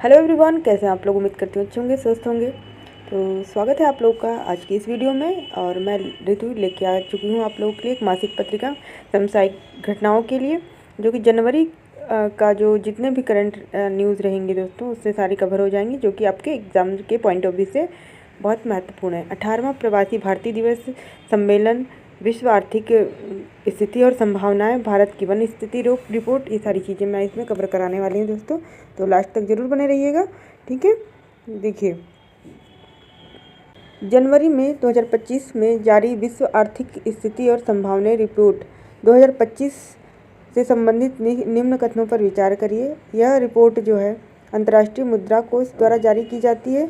Hello everyone, कैसे हैं आप लोग। उम्मीद करती हूँ अच्छे होंगे, स्वस्थ होंगे। तो स्वागत है आप लोग का आज की इस वीडियो में। और मैं ऋतु लेके आ चुकी हूँ आप लोगों के लिए एक मासिक पत्रिका समसामयिक घटनाओं के लिए, जो कि जनवरी का जो जितने भी करंट न्यूज़ रहेंगे दोस्तों, उससे सारी कवर हो जाएंगी, जो कि आपके एग्जाम के पॉइंट ऑफ व्यू से बहुत महत्वपूर्ण है। 18वां प्रवासी भारतीय दिवस सम्मेलन, विश्व आर्थिक स्थिति और संभावनाएं, भारत की वन स्थिति रिपोर्ट, ये सारी चीज़ें मैं इसमें कवर कराने वाली हूँ दोस्तों। तो लास्ट तक जरूर बने रहिएगा, ठीक है। देखिए, जनवरी में 2025 में जारी विश्व आर्थिक स्थिति और संभावनाएं रिपोर्ट 2025 से संबंधित निम्न कथनों पर विचार करिए। यह रिपोर्ट जो है अंतर्राष्ट्रीय मुद्रा कोष द्वारा जारी की जाती है।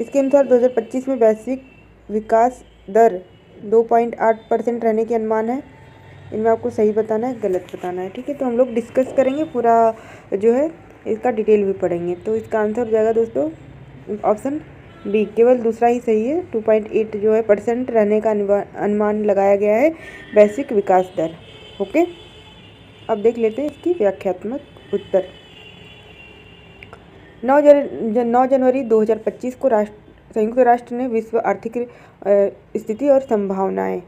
इसके अनुसार 2025 में वैश्विक विकास दर 2.8% रहने के अनुमान है। इनमें आपको सही बताना है, गलत बताना है, ठीक है। तो हम लोग डिस्कस करेंगे पूरा, जो है इसका डिटेल भी पढ़ेंगे। तो इसका आंसर हो जाएगा दोस्तों ऑप्शन बी, केवल दूसरा ही सही है। 2.8 जो है % रहने का अनुमान लगाया गया है वैश्विक विकास दर। ओके, अब देख लेते हैं इसकी व्याख्यात्मक उत्तर। 9 जनवरी 2025 को संयुक्त राष्ट्र ने विश्व आर्थिक स्थिति और संभावनाएं,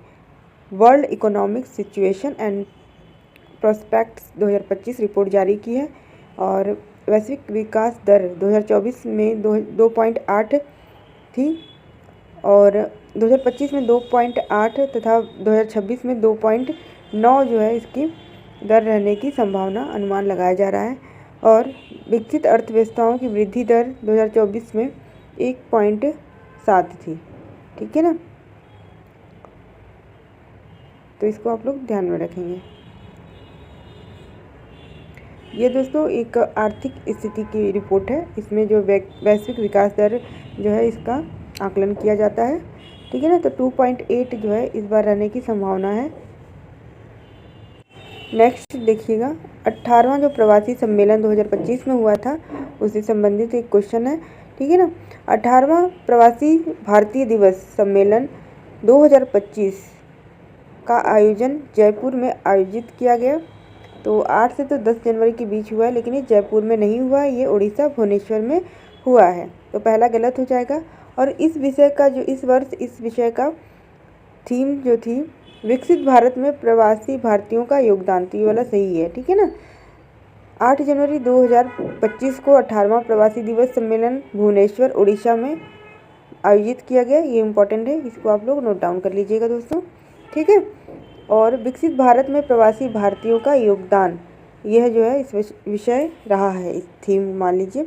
world economic situation and prospects 2025 report जारी की है। और वैश्विक विकास दर 2024 में 2.8 थी, और 2025 में 2.8 तथा 2026 में 2.9 जो है इसकी दर रहने की संभावना अनुमान लगाया जा रहा है। और विकसित अर्थव्यवस्थाओं की वृद्धि दर 2024 में 1.7 थी, ठीक है ना। तो इसको आप लोग ध्यान में रखेंगे। ये दोस्तों एक आर्थिक स्थिति की रिपोर्ट है। इसमें जो वैश्विक विकास दर जो है इसका आकलन किया जाता है, ठीक है ना। तो 2.8 जो है इस बार रहने की संभावना है। नेक्स्ट देखिएगा, 18वां जो प्रवासी सम्मेलन 2025 में हुआ था, उससे संबंधित एक क्वेश्चन है, ठीक है ना। 18वां प्रवासी भारतीय दिवस सम्मेलन 2025 का आयोजन जयपुर में आयोजित किया गया। तो 8 से तो 10 जनवरी के बीच हुआ है, लेकिन ये जयपुर में नहीं हुआ, ये उड़ीसा भुवनेश्वर में हुआ है। तो पहला गलत हो जाएगा। और इस विषय का जो इस वर्ष इस विषय का थीम जो थी, विकसित भारत में प्रवासी भारतीयों का योगदान, तो ये वाला सही है, ठीक है ना। 8 जनवरी 2025 को 18वां प्रवासी दिवस सम्मेलन भुवनेश्वर उड़ीसा में आयोजित किया गया। ये इम्पोर्टेंट है, इसको आप लोग नोट डाउन कर लीजिएगा दोस्तों, ठीक है। और विकसित भारत में प्रवासी भारतीयों का योगदान, यह जो है इस विषय रहा है, इस थीम मान लीजिए।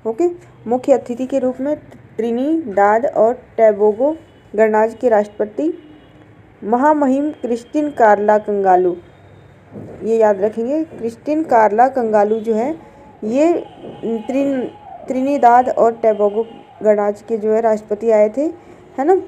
ओके, मुख्य अतिथि के रूप में त्रिनिदाद और टोबैगो गणराज्य के राष्ट्रपति महामहिम क्रिस्टिन कार्ला कंगालू, ये याद रखेंगे, क्रिस्टिन कार्ला कंगालू जो है ये त्रिनिदाद और टोबैगो गणराज्य के जो है राष्ट्रपति आए थे, है ना।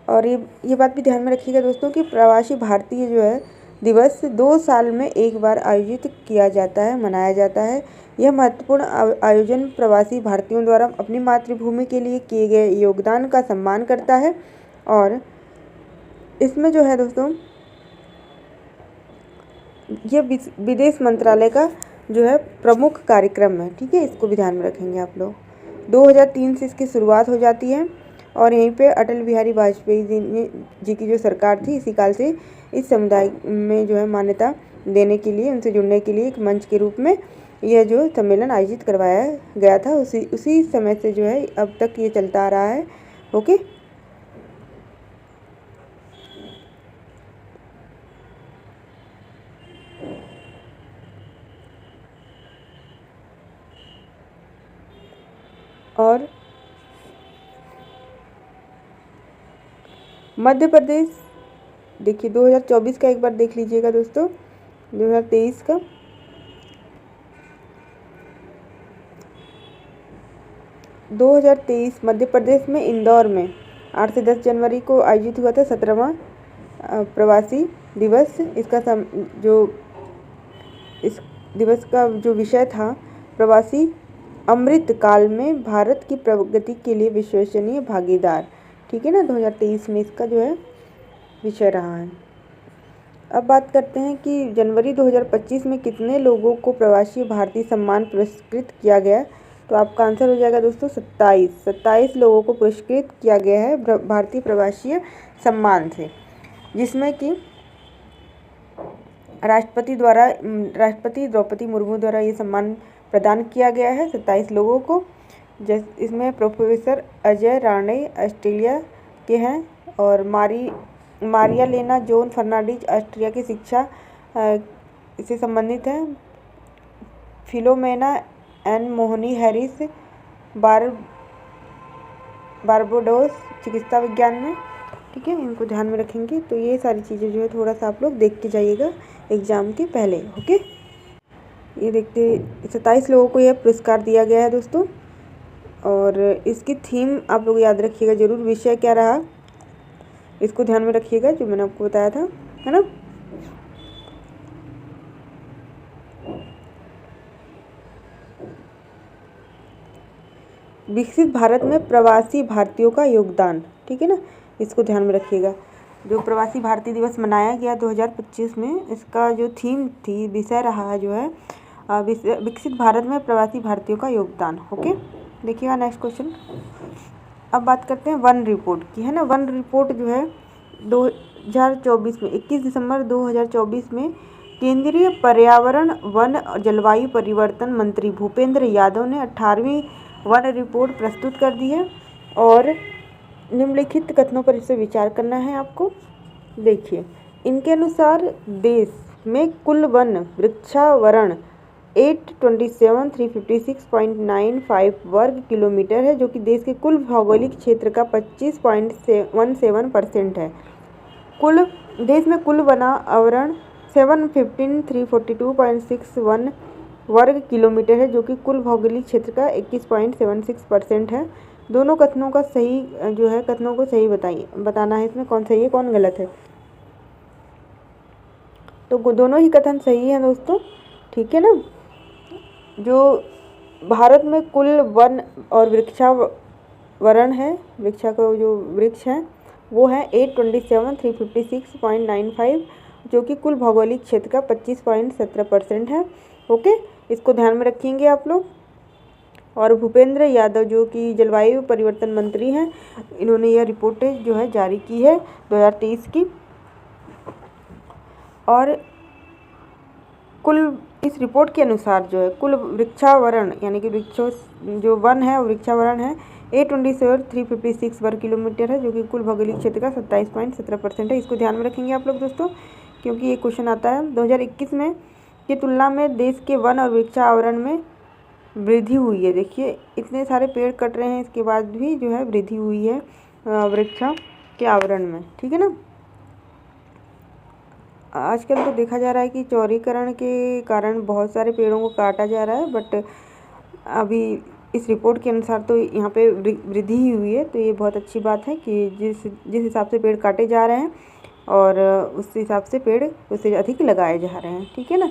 और ये बात भी ध्यान में रखिएगा दोस्तों कि प्रवासी भारतीय जो है दिवस 2 साल में एक बार आयोजित किया जाता है, मनाया जाता है। यह महत्वपूर्ण आयोजन प्रवासी भारतीयों द्वारा अपनी मातृभूमि के लिए किए गए योगदान का सम्मान करता है। और इसमें जो है दोस्तों ये विदेश मंत्रालय का जो है प्रमुख कार्यक्रम है, ठीक है। इसको भी ध्यान में रखेंगे आप लोग। 2003 से इसकी शुरुआत हो जाती है, और यहीं पे अटल बिहारी वाजपेयी जी की जो सरकार थी, इसी काल से इस समुदाय में जो है मान्यता देने के लिए, उनसे जुड़ने के लिए एक मंच के रूप में यह जो सम्मेलन आयोजित करवाया गया था। उसी समय से जो है अब तक ये चलता आ रहा है। ओके, और मध्य प्रदेश देखिए 2024 का एक बार देख लीजिएगा दोस्तों, 2023 का। मध्य प्रदेश में इंदौर में 8 से 10 जनवरी को आयोजित हुआ था 17वां प्रवासी दिवस। इस दिवस का जो विषय था, प्रवासी अमृत काल में भारत की प्रगति के लिए विश्वसनीय भागीदार, ठीक है ना। 2023 में इसका जो है विषय रहा है। अब बात करते हैं कि जनवरी 2025 में कितने लोगों को प्रवासी भारतीय सम्मान पुरस्कृत किया गया। तो आपका आंसर हो जाएगा दोस्तों 27 लोगों को पुरस्कृत किया गया है भारतीय प्रवासी सम्मान से, जिसमें कि राष्ट्रपति द्रौपदी मुर्मू द्वारा ये सम्मान प्रदान किया गया है 27 लोगों को। इसमें प्रोफेसर अजय राणे ऑस्ट्रेलिया के हैं, और मारिया लेना जोन फर्नांडीज ऑस्ट्रिया की शिक्षा से संबंधित है। फिलोमेना एन मोहनी हैरिस बारबोडोस चिकित्सा विज्ञान में। ठीक है, इनको ध्यान में रखेंगे। तो ये सारी चीज़ें जो है थोड़ा सा आप लोग देख के जाइएगा एग्ज़ाम के पहले। ओके, ये देखते 27 लोगों को यह पुरस्कार दिया गया है दोस्तों, और इसकी थीम आप लोग याद रखिएगा जरूर। विषय क्या रहा इसको ध्यान में रखिएगा, जो मैंने आपको बताया था, है ना। विकसित भारत में प्रवासी भारतीयों का योगदान, ठीक है ना, इसको ध्यान में रखिएगा। जो प्रवासी भारतीय दिवस मनाया गया 2025 में, इसका जो थीम थी, विषय रहा जो है विकसित भारत में प्रवासी भारतीयों का योगदान। ओके, देखिएगा नेक्स्ट क्वेश्चन। अब बात करते हैं वन रिपोर्ट की, है ना। वन रिपोर्ट जो है 2024 में 21 दिसंबर 2024 में केंद्रीय पर्यावरण वन और जलवायु परिवर्तन मंत्री भूपेंद्र यादव ने 18वीं वन रिपोर्ट प्रस्तुत कर दी है, और निम्नलिखित कथनों पर इसे विचार करना है आपको। देखिए, इनके अनुसार देश में कुल वन वृक्षावरण 827,356.95 वर्ग किलोमीटर है, जो कि देश के कुल भौगोलिक क्षेत्र का 25.17% है। देश में कुल वनावरण 715,342.61 वर्ग किलोमीटर है, जो कि कुल भौगोलिक क्षेत्र का 21.76% है। दोनों कथनों का सही जो है, कथनों को सही बताना है, इसमें कौन सही है कौन गलत है। तो दोनों ही कथन सही है दोस्तों, ठीक है ना। जो भारत में कुल वन और वृक्षावरण है, वृक्षा का जो वृक्ष है वो है 827,356.95, जो कि कुल भौगोलिक क्षेत्र का 25.17% है। ओके, इसको ध्यान में रखेंगे आप लोग। और भूपेंद्र यादव जो कि जलवायु परिवर्तन मंत्री हैं, इन्होंने यह रिपोर्ट जो है जारी की है 2023 की। और कुल इस रिपोर्ट के अनुसार जो है कुल वृक्षावरण, यानी कि वृक्षों जो वन है और वृक्षावरण है 827,356 वर्ग किलोमीटर है, जो कि कुल भौगोलिक क्षेत्र का 27.17% है। इसको ध्यान में रखेंगे आप लोग दोस्तों, क्योंकि ये क्वेश्चन आता है। 2021 में की तुलना में देश के वन और वृक्षावरण में वृद्धि हुई है। देखिए, इतने सारे पेड़ कट रहे हैं, इसके बाद भी जो है वृद्धि हुई है वृक्षा के आवरण में, ठीक है ना। आजकल तो देखा जा रहा है कि चौड़ीकरण के कारण बहुत सारे पेड़ों को काटा जा रहा है, बट अभी इस रिपोर्ट के अनुसार तो यहाँ पे वृद्धि ही हुई है। तो ये बहुत अच्छी बात है कि जिस हिसाब से पेड़ काटे जा रहे हैं और उस हिसाब से पेड़ उससे अधिक लगाए जा रहे हैं, ठीक है ना।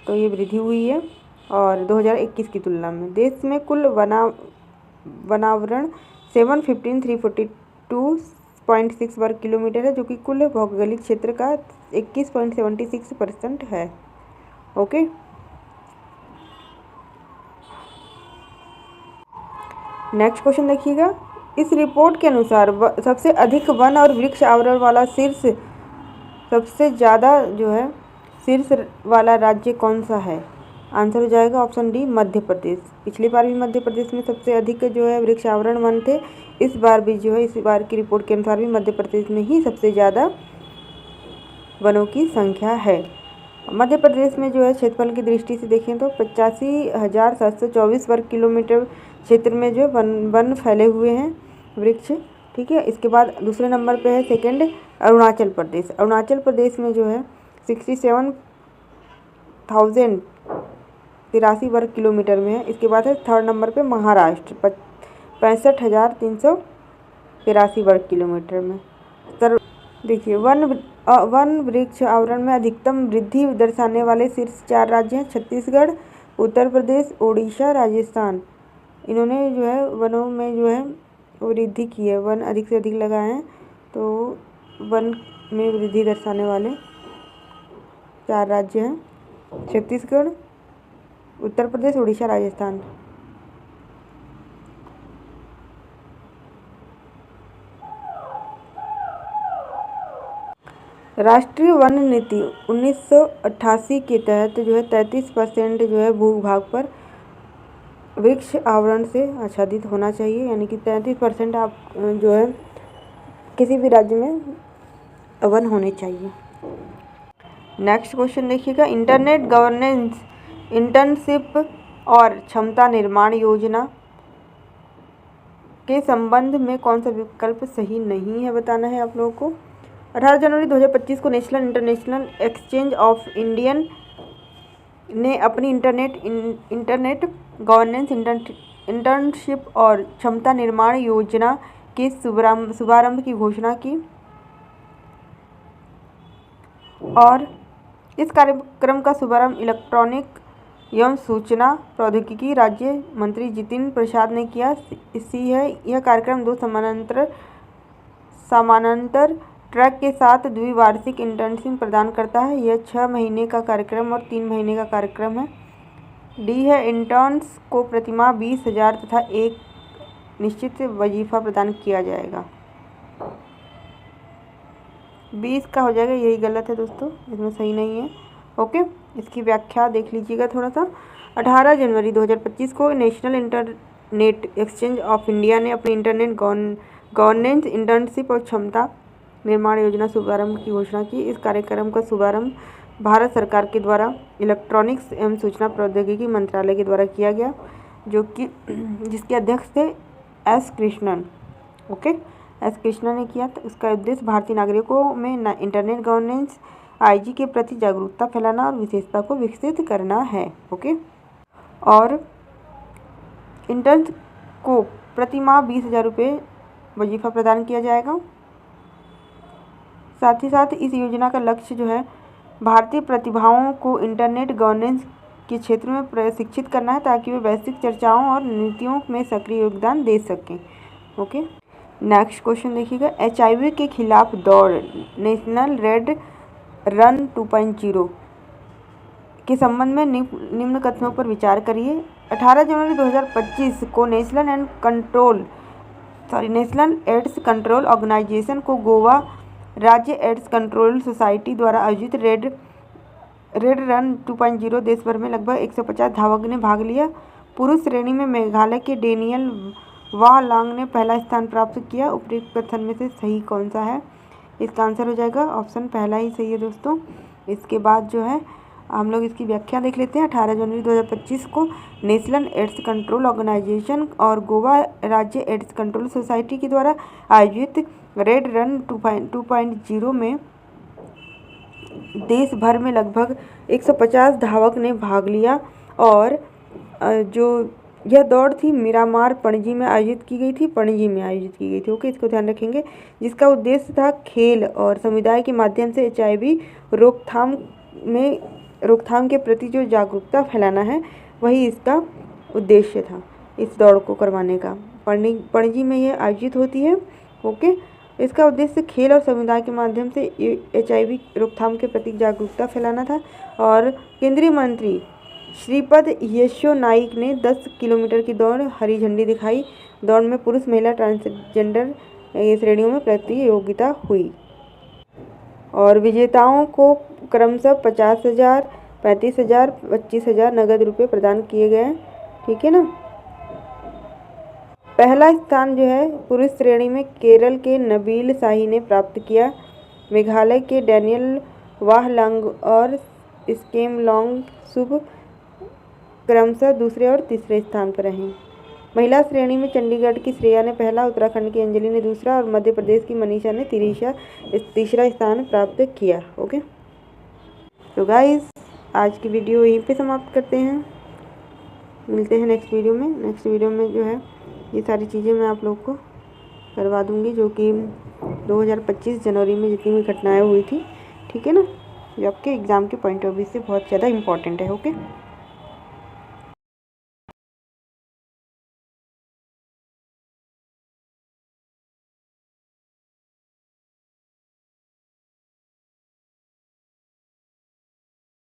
तो ये वृद्धि हुई है। और 2021 की तुलना में देश में कुल वनावरण 715,342.6 वर्ग किलोमीटर है, जो कि कुल भौगोलिक क्षेत्र का 21.76% है। ओके, नेक्स्ट क्वेश्चन देखिएगा। इस रिपोर्ट के अनुसार सबसे अधिक वन और वृक्ष आवरण वाला सबसे ज़्यादा जो है शीर्ष वाला राज्य कौन सा है। आंसर हो जाएगा ऑप्शन डी, मध्य प्रदेश। पिछली बार भी मध्य प्रदेश में सबसे अधिक जो है वृक्ष आवरण वन थे, इस बार भी जो है इस बार की रिपोर्ट के अनुसार भी मध्य प्रदेश में ही सबसे ज़्यादा वनों की संख्या है। मध्य प्रदेश में जो है क्षेत्रफल की दृष्टि से देखें तो 85,724 वर्ग किलोमीटर क्षेत्र में जो वन फैले हुए हैं वृक्ष, ठीक है। इसके बाद दूसरे नंबर पे है सेकंड अरुणाचल प्रदेश। अरुणाचल प्रदेश में जो है 67,083 वर्ग किलोमीटर में है। इसके बाद है थर्ड नंबर पे महाराष्ट्र 65,383 वर्ग किलोमीटर में। देखिए, वन वृक्ष आवरण में अधिकतम वृद्धि दर्शाने वाले शीर्ष 4 राज्य हैं छत्तीसगढ़, उत्तर प्रदेश, ओडिशा, राजस्थान। इन्होंने जो है वनों में जो है वृद्धि की है, वन अधिक से अधिक लगाए हैं। तो वन में वृद्धि दर्शाने वाले 4 राज्य हैं, छत्तीसगढ़, उत्तर प्रदेश, उड़ीसा, राजस्थान। राष्ट्रीय वन नीति 1988 के तहत जो है 33% जो है भूभाग पर वृक्ष आवरण से आच्छादित होना चाहिए, यानी कि 33% आप जो है किसी भी राज्य में वन होने चाहिए। नेक्स्ट क्वेश्चन देखिएगा, इंटरनेट गवर्नेंस इंटर्नशिप और क्षमता निर्माण योजना के संबंध में कौन सा विकल्प सही नहीं है बताना है आप लोगों को। 18 जनवरी 2025 को national international exchange of Indian ने अपनी इंटरनेट गवर्नेंस इंटर्नशिप और क्षमता निर्माण योजना के शुभारंभ की घोषणा की और इस कार्यक्रम का शुभारंभ इलेक्ट्रॉनिक एवं सूचना प्रौद्योगिकी राज्य मंत्री जितिन प्रसाद ने किया। यह कार्यक्रम 2 समानांतर ट्रैक के साथ द्विवार्षिक इंटर्नशिप प्रदान करता है। यह 6 महीने का कार्यक्रम और 3 महीने का कार्यक्रम है। डी है, इंटर्न्स को प्रतिमाह 20,000 तथा एक निश्चित वजीफा प्रदान किया जाएगा। 20 का हो जाएगा, यही गलत है दोस्तों, इसमें सही नहीं है। ओके, इसकी व्याख्या देख लीजिएगा थोड़ा सा। 18 जनवरी 2025 को national internet exchange of India ने अपनी इंटरनेट गवर्नेंस इंटर्नशिप और क्षमता निर्माण योजना शुभारंभ की घोषणा की। इस कार्यक्रम का शुभारंभ भारत सरकार के द्वारा इलेक्ट्रॉनिक्स एवं सूचना प्रौद्योगिकी मंत्रालय के द्वारा किया गया, जो कि जिसके अध्यक्ष थे S Krishnan. Okay, S Krishnan ने किया। तो इसका उद्देश्य भारतीय नागरिकों में इंटरनेट गवर्नेंस आईजी के प्रति जागरूकता फैलाना और विशेषता को विकसित करना है। ओके, और इंटर्न को प्रतिमाह 20,000 रुपये वजीफा प्रदान किया जाएगा। साथ ही साथ इस योजना का लक्ष्य जो है भारतीय प्रतिभाओं को इंटरनेट गवर्नेंस के क्षेत्र में प्रशिक्षित करना है, ताकि वे वैश्विक चर्चाओं और नीतियों में सक्रिय योगदान दे सकें। ओके, नेक्स्ट क्वेश्चन देखिएगा, HIV के खिलाफ दौड़ नेशनल रेड रन 2.0 के संबंध में निम्न कथनों पर विचार करिए। 18 जनवरी 2025 को नेशनल एड्स कंट्रोल ऑर्गेनाइजेशन को गोवा राज्य एड्स कंट्रोल सोसाइटी द्वारा आयोजित रेड रन 2.0 देश भर में लगभग 150 धावक ने भाग लिया। पुरुष श्रेणी में मेघालय के डेनियल वाहलांग ने पहला स्थान प्राप्त किया। उपयुक्त कथन में से सही कौन सा है? इसका आंसर हो जाएगा ऑप्शन पहला ही सही है दोस्तों। इसके बाद जो है हम लोग इसकी व्याख्या देख लेते हैं। 18 जनवरी 2025 को नेशनल एड्स कंट्रोल ऑर्गेनाइजेशन और गोवा राज्य एड्स कंट्रोल सोसाइटी के द्वारा आयोजित रेड रन 2.0 में देश भर में लगभग 150 धावक ने भाग लिया और जो यह दौड़ थी मिरामार पणजी में आयोजित की गई थी। ओके, इसको ध्यान रखेंगे। जिसका उद्देश्य था खेल और समुदाय के माध्यम से HIV रोकथाम के प्रति जो जागरूकता फैलाना है, वही इसका उद्देश्य था इस दौड़ को करवाने का। पणजी में यह आयोजित होती है। ओके, इसका उद्देश्य खेल और समुदाय के माध्यम से HIV रोकथाम के प्रति जागरूकता फैलाना था। और केंद्रीय मंत्री श्रीपद येशो नाइक ने 10 किलोमीटर की दौड़ हरी झंडी दिखाई। दौड़ में पुरुष महिला ट्रांसजेंडर श्रेणियों में प्रतियोगिता हुई और विजेताओं को क्रमशः 50,000, 35,000, 25,000 नगद रुपये प्रदान किए गए। ठीक है ना। पहला स्थान जो है पुरुष श्रेणी में केरल के नबील शाही ने प्राप्त किया। मेघालय के डैनियल वाहलांग और स्केम लॉन्ग शुभ क्रमशः दूसरे और तीसरे स्थान पर रहे। महिला श्रेणी में चंडीगढ़ की श्रेया ने पहला, उत्तराखंड की अंजलि ने दूसरा और मध्य प्रदेश की मनीषा ने तीसरा स्थान प्राप्त किया। ओके, तो गाइस आज की वीडियो यहीं पे समाप्त करते हैं। मिलते हैं नेक्स्ट वीडियो में। नेक्स्ट वीडियो में जो है ये सारी चीज़ें मैं आप लोग को करवा दूँगी, जो कि 2025 जनवरी में जितनी भी घटनाएँ हुई थी। ठीक है ना, जो आपके एग्ज़ाम के पॉइंट ऑफ व्यू से बहुत ज़्यादा इम्पॉर्टेंट है। ओके।